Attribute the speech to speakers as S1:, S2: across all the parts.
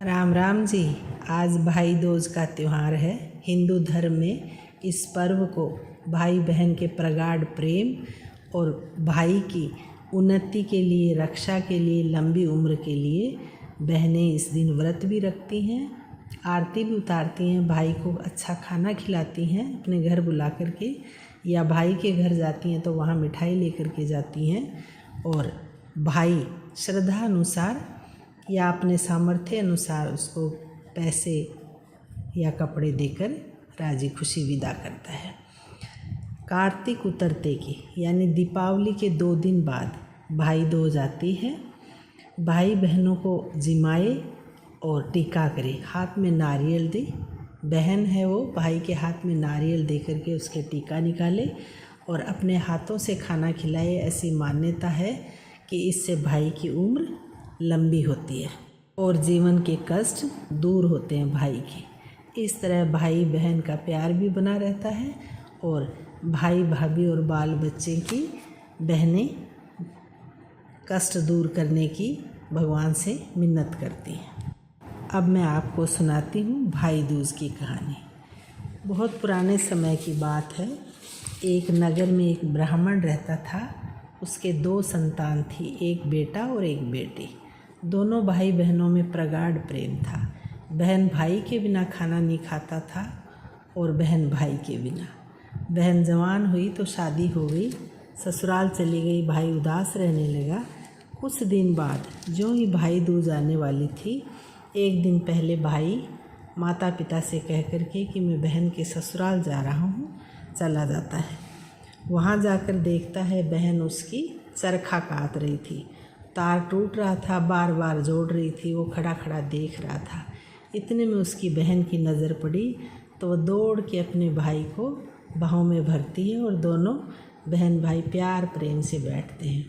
S1: राम राम जी। आज भाई दूज का त्यौहार है। हिंदू धर्म में इस पर्व को भाई बहन के प्रगाढ़ प्रेम और भाई की उन्नति के लिए, रक्षा के लिए, लंबी उम्र के लिए बहनें इस दिन व्रत भी रखती हैं, आरती भी उतारती हैं, भाई को अच्छा खाना खिलाती हैं अपने घर बुला कर के, या भाई के घर जाती हैं तो वहाँ मिठाई लेकर के जाती हैं और भाई श्रद्धा अनुसार या अपने सामर्थ्य अनुसार उसको पैसे या कपड़े देकर राजी खुशी विदा करता है। कार्तिक उतरते की यानी दीपावली के 2 दिन बाद भाई दूज आती है। भाई बहनों को जिमाए और टीका करे, हाथ में नारियल दे। बहन है वो भाई के हाथ में नारियल दे करके उसके टीका निकाले और अपने हाथों से खाना खिलाए। ऐसी मान्यता है कि इससे भाई की उम्र लंबी होती है और जीवन के कष्ट दूर होते हैं भाई के। इस तरह भाई बहन का प्यार भी बना रहता है और भाई भाभी और बाल बच्चे की बहनें कष्ट दूर करने की भगवान से मिन्नत करती हैं। अब मैं आपको सुनाती हूँ भाई दूज की कहानी। बहुत पुराने समय की बात है। एक नगर में एक ब्राह्मण रहता था। उसके 2 संतान थी, एक बेटा और एक बेटी। दोनों भाई बहनों में प्रगाढ़ प्रेम था। बहन भाई के बिना खाना नहीं खाता था और बहन भाई के बिना। बहन जवान हुई तो शादी हो गई, ससुराल चली गई, भाई उदास रहने लगा। कुछ दिन बाद जो ही भाई दूज आने वाली थी, एक दिन पहले भाई माता पिता से कह कर के कि मैं बहन के ससुराल जा रहा हूँ, चला जाता है। वहाँ जाकर देखता है बहन उसकी चरखा काट रही थी। तार टूट रहा था, बार बार जोड़ रही थी। वो खड़ा खड़ा देख रहा था। इतने में उसकी बहन की नज़र पड़ी तो वह दौड़ के अपने भाई को बाहों में भरती है और दोनों बहन भाई प्यार प्रेम से बैठते हैं।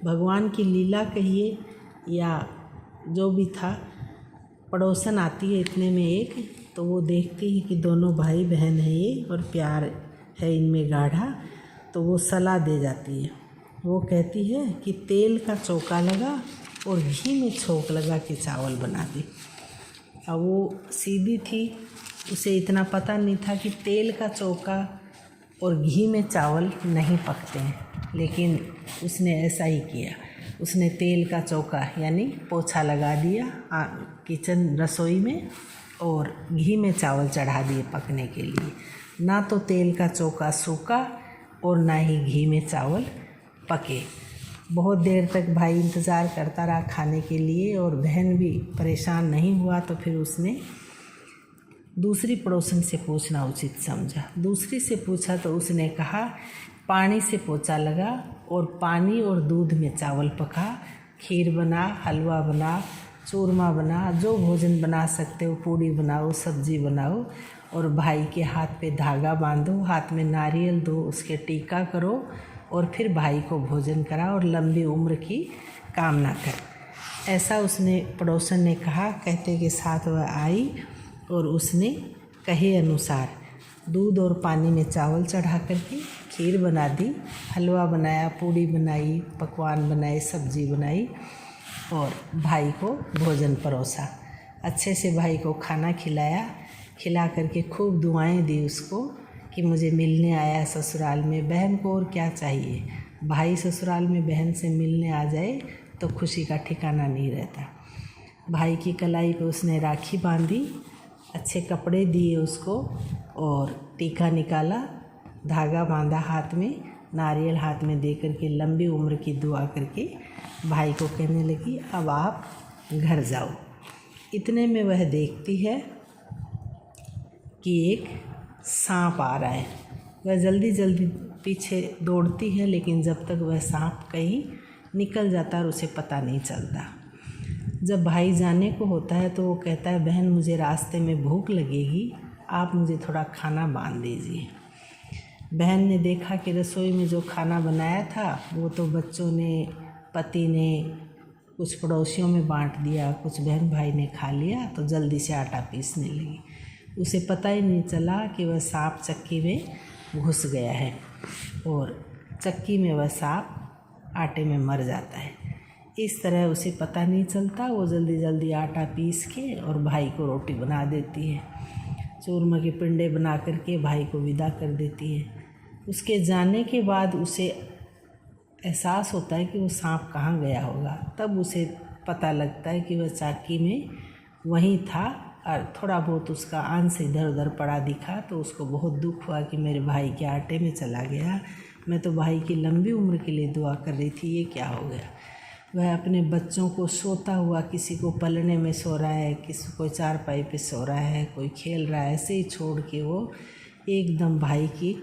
S1: भगवान की लीला कहिए या जो भी था, पड़ोसन आती है इतने में एक, तो वो देखती है कि दोनों भाई बहन हैं ये और प्यार है इनमें गाढ़ा, तो वो सलाह दे जाती है। वो कहती है कि तेल का चौका लगा और घी में छोंक लगा के चावल बना दे। अब वो सीधी थी, उसे इतना पता नहीं था कि तेल का चौका और घी में चावल नहीं पकते हैं, लेकिन उसने ऐसा ही किया। उसने तेल का चौका यानी पोछा लगा दिया किचन रसोई में और घी में चावल चढ़ा दिए पकने के लिए। ना तो तेल का चौका सूखा और ना ही घी में चावल पके। बहुत देर तक भाई इंतज़ार करता रहा खाने के लिए और बहन भी परेशान नहीं हुआ, तो फिर उसने दूसरी पड़ोसन से पूछना उचित समझा। दूसरी से पूछा तो उसने कहा पानी से पोछा लगा और पानी और दूध में चावल पका, खीर बना, हलवा बना, चूरमा बना, जो भोजन बना सकते हो, पूड़ी बनाओ, सब्जी बनाओ और भाई के हाथ पे धागा बांधो, हाथ में नारियल दो, उसके टीका करो और फिर भाई को भोजन करा और लंबी उम्र की कामना कर। ऐसा उसने पड़ोसन ने कहा। कहते के साथ वह आई और उसने कहे अनुसार दूध और पानी में चावल चढ़ा करके खीर बना दी, हलवा बनाया, पूड़ी बनाई, पकवान बनाए, सब्जी बनाई और भाई को भोजन परोसा। अच्छे से भाई को खाना खिलाया। खिला करके खूब दुआएं दी उसको कि मुझे मिलने आया ससुराल में। बहन को और क्या चाहिए, भाई ससुराल में बहन से मिलने आ जाए तो खुशी का ठिकाना नहीं रहता। भाई की कलाई पे उसने राखी बांधी, अच्छे कपड़े दिए उसको और टीका निकाला, धागा बांधा हाथ में, नारियल हाथ में दे करके लंबी उम्र की दुआ करके भाई को कहने लगी अब आप घर जाओ। इतने में वह देखती है कि एक सांप आ रहा है। वह जल्दी जल्दी पीछे दौड़ती है, लेकिन जब तक वह सांप कहीं निकल जाता है उसे पता नहीं चलता। जब भाई जाने को होता है तो वो कहता है बहन मुझे रास्ते में भूख लगेगी, आप मुझे थोड़ा खाना बांध दीजिए। बहन ने देखा कि रसोई में जो खाना बनाया था वो तो बच्चों ने, पति ने, कुछ पड़ोसियों में बांट दिया, कुछ बहन भाई ने खा लिया, तो जल्दी से आटा पीसने लगी। उसे पता ही नहीं चला कि वह सांप चक्की में घुस गया है और चक्की में वह सांप आटे में मर जाता है। इस तरह उसे पता नहीं चलता, वो जल्दी जल्दी आटा पीस के और भाई को रोटी बना देती है। चूरमा के पिंडे बना करके भाई को विदा कर देती है। उसके जाने के बाद उसे एहसास होता है कि वो सांप कहाँ गया होगा। तब उसे पता लगता है कि वह चाकी में वहीं था और थोड़ा बहुत उसका अंश इधर उधर पड़ा दिखा, तो उसको बहुत दुख हुआ कि मेरे भाई के आटे में चला गया। मैं तो भाई की लंबी उम्र के लिए दुआ कर रही थी, ये क्या हो गया। वह अपने बच्चों को सोता हुआ, किसी को पलने में सो रहा है, किसी कोई चारपाई पे सो रहा है, कोई खेल रहा है, ऐसे ही छोड़ के वो एकदम भाई की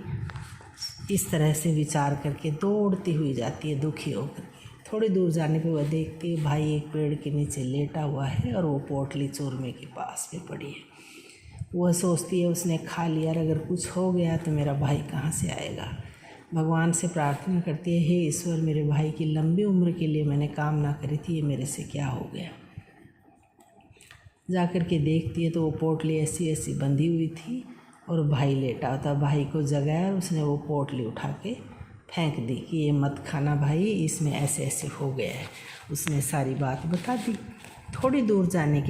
S1: इस तरह से विचार करके दौड़ती हुई जाती है दुखी होकर। थोड़ी दूर जाने पे वह देखती है भाई एक पेड़ के नीचे लेटा हुआ है और वो पोटली चूरमे के पास में पड़ी है। वह सोचती है उसने खा लिया, अगर कुछ हो गया तो मेरा भाई कहाँ से आएगा। भगवान से प्रार्थना करती है, हे ईश्वर, मेरे भाई की लंबी उम्र के लिए मैंने कामना करी थी, ये मेरे से क्या हो गया। जा कर के देखती है तो वो पोटली ऐसी ऐसी बंधी हुई थी और भाई लेटा होता। भाई को जगाया और उसने वो पोटली उठा के फेंक दी कि ये मत खाना भाई, इसमें ऐसे ऐसे हो गया है। उसने सारी बात बता दी। थोड़ी दूर जाने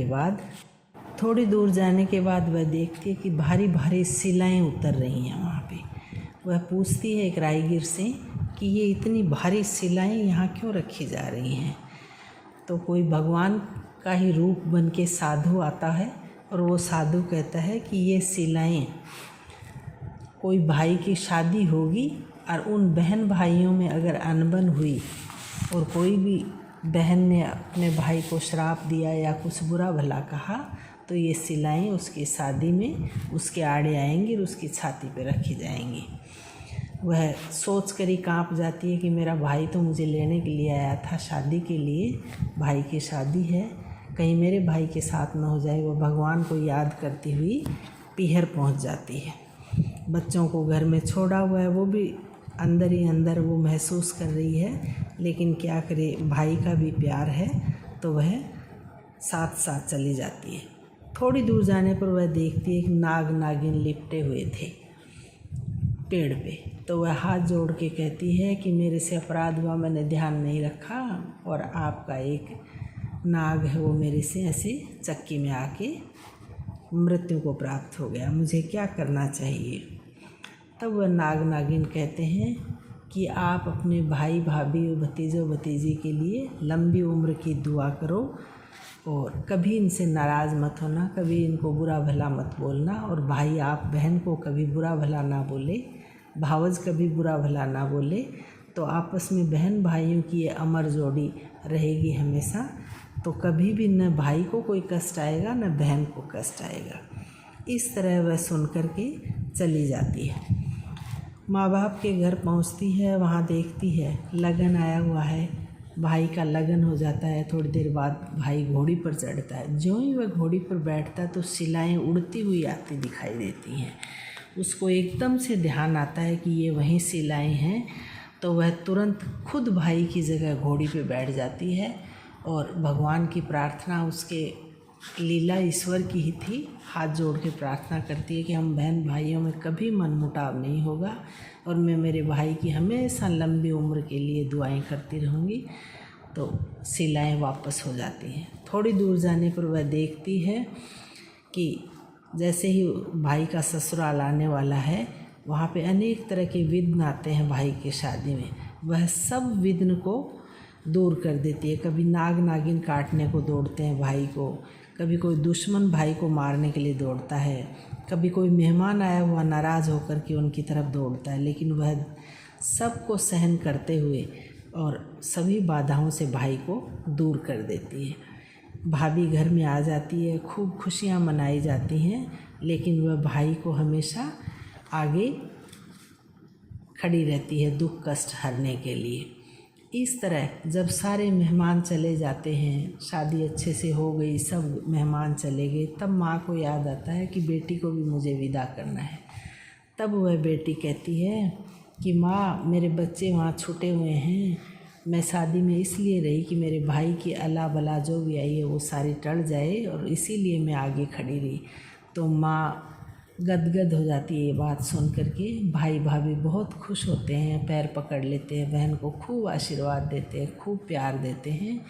S1: के बाद वह देखती है कि भारी भारी शिलाएँ उतर रही हैं वहाँ पे। वह पूछती है एक राहगीर से कि ये इतनी भारी शिलाएँ यहाँ क्यों रखी जा रही हैं। तो कोई भगवान का ही रूप बन के साधु आता है और वो साधु कहता है कि ये शिलाएँ कोई भाई की शादी होगी और उन बहन भाइयों में अगर अनबन हुई और कोई भी बहन ने अपने भाई को श्राप दिया या कुछ बुरा भला कहा, तो ये शिलाएँ उसकी शादी में उसके आड़े आएंगी और उसकी छाती पे रखी जाएंगी। वह सोच कर ही काँप जाती है कि मेरा भाई तो मुझे लेने के लिए आया था शादी के लिए, भाई की शादी है, कहीं मेरे भाई के साथ न हो जाए। वह भगवान को याद करती हुई पीहर पहुंच जाती है। बच्चों को घर में छोड़ा हुआ है, वो भी अंदर ही अंदर वो महसूस कर रही है, लेकिन क्या करे, भाई का भी प्यार है तो वह साथ साथ चली जाती है। थोड़ी दूर जाने पर वह देखती है कि नाग नागिन लिपटे हुए थे पेड़ पे। तो वह हाथ जोड़ के कहती है कि मेरे से अपराध हुआ, मैंने ध्यान नहीं रखा और आपका एक नाग है वो मेरे से ऐसे चक्की में आके मृत्यु को प्राप्त हो गया, मुझे क्या करना चाहिए। तब वह नाग नागिन कहते हैं कि आप अपने भाई भाभी भतीजों भतीजी के लिए लंबी उम्र की दुआ करो और कभी इनसे नाराज़ मत होना, कभी इनको बुरा भला मत बोलना, और भाई आप बहन को कभी बुरा भला ना बोले, भावज कभी बुरा भला ना बोले, तो आपस में बहन भाइयों की ये अमर जोड़ी रहेगी हमेशा। तो कभी भी न भाई को कोई कष्ट आएगा न बहन को कष्ट आएगा। इस तरह वह सुन कर के चली जाती है। माँ बाप के घर पहुँचती है, वहाँ देखती है लगन आया हुआ है, भाई का लगन हो जाता है। थोड़ी देर बाद भाई घोड़ी पर चढ़ता है। ज्यों ही वह घोड़ी पर बैठता तो शिलाएँ उड़ती हुई आती दिखाई देती हैं। उसको एकदम से ध्यान आता है कि ये वहीं शिलाएँ हैं, तो वह तुरंत खुद भाई की जगह घोड़ी पे बैठ जाती है और भगवान की प्रार्थना, उसके लीला ईश्वर की ही थी, हाथ जोड़ के प्रार्थना करती है कि हम बहन भाइयों में कभी मनमुटाव नहीं होगा और मैं मेरे भाई की हमेशा लंबी उम्र के लिए दुआएं करती रहूँगी। तो शिलाएँ वापस हो जाती हैं। थोड़ी दूर जाने पर वह देखती है कि जैसे ही भाई का ससुराल आने वाला है, वहाँ पे अनेक तरह के विघ्न आते हैं भाई की शादी में। वह सब विघ्न को दूर कर देती है। कभी नाग नागिन काटने को दौड़ते हैं भाई को, कभी कोई दुश्मन भाई को मारने के लिए दौड़ता है, कभी कोई मेहमान आया हुआ नाराज़ होकर के उनकी तरफ दौड़ता है, लेकिन वह सबको सहन करते हुए और सभी बाधाओं से भाई को दूर कर देती है। भाभी घर में आ जाती है, खूब खुशियाँ मनाई जाती हैं, लेकिन वह भाई को हमेशा आगे खड़ी रहती है दुख कष्ट हरने के लिए। इस तरह जब सारे मेहमान चले जाते हैं, शादी अच्छे से हो गई, सब मेहमान चले गए, तब माँ को याद आता है कि बेटी को भी मुझे विदा करना है। तब वह बेटी कहती है कि माँ, मेरे बच्चे वहाँ छूटे हुए हैं, मैं शादी में इसलिए रही कि मेरे भाई की अला बला जो भी आई है वो सारी टल जाए, और इसीलिए मैं आगे खड़ी रही। तो माँ गदगद हो जाती है ये बात सुन करके। भाई भाभी बहुत खुश होते हैं, पैर पकड़ लेते हैं, बहन को खूब आशीर्वाद देते हैं, खूब प्यार देते हैं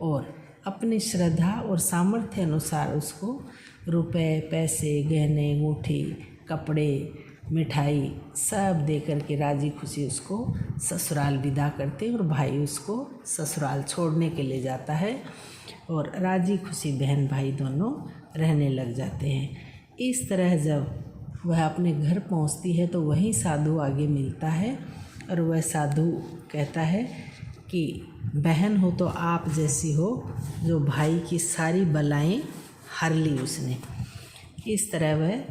S1: और अपनी श्रद्धा और सामर्थ्य अनुसार उसको रुपए, पैसे, गहने, अंगूठी, कपड़े, मिठाई सब दे करके राजी खुशी उसको ससुराल विदा करते हैं और भाई उसको ससुराल छोड़ने के लिए जाता है और राजी खुशी बहन भाई दोनों रहने लग जाते हैं। इस तरह जब वह अपने घर पहुंचती है तो वहीं साधु आगे मिलता है और वह साधु कहता है कि बहन हो तो आप जैसी हो, जो भाई की सारी बलाएं हर ली उसने। इस तरह वह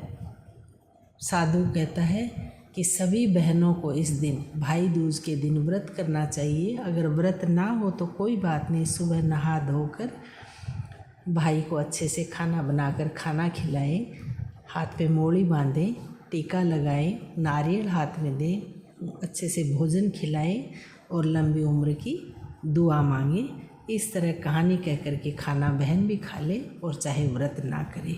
S1: साधु कहता है कि सभी बहनों को इस दिन भाई दूज के दिन व्रत करना चाहिए। अगर व्रत ना हो तो कोई बात नहीं, सुबह नहा धोकर भाई को अच्छे से खाना बनाकर खाना खिलाएं, हाथ पे मोड़ी बांधें, टीका लगाएं, नारियल हाथ में दें, अच्छे से भोजन खिलाएं और लंबी उम्र की दुआ मांगें। इस तरह कहानी कह कर के खाना बहन भी खा ले और चाहे व्रत ना करे।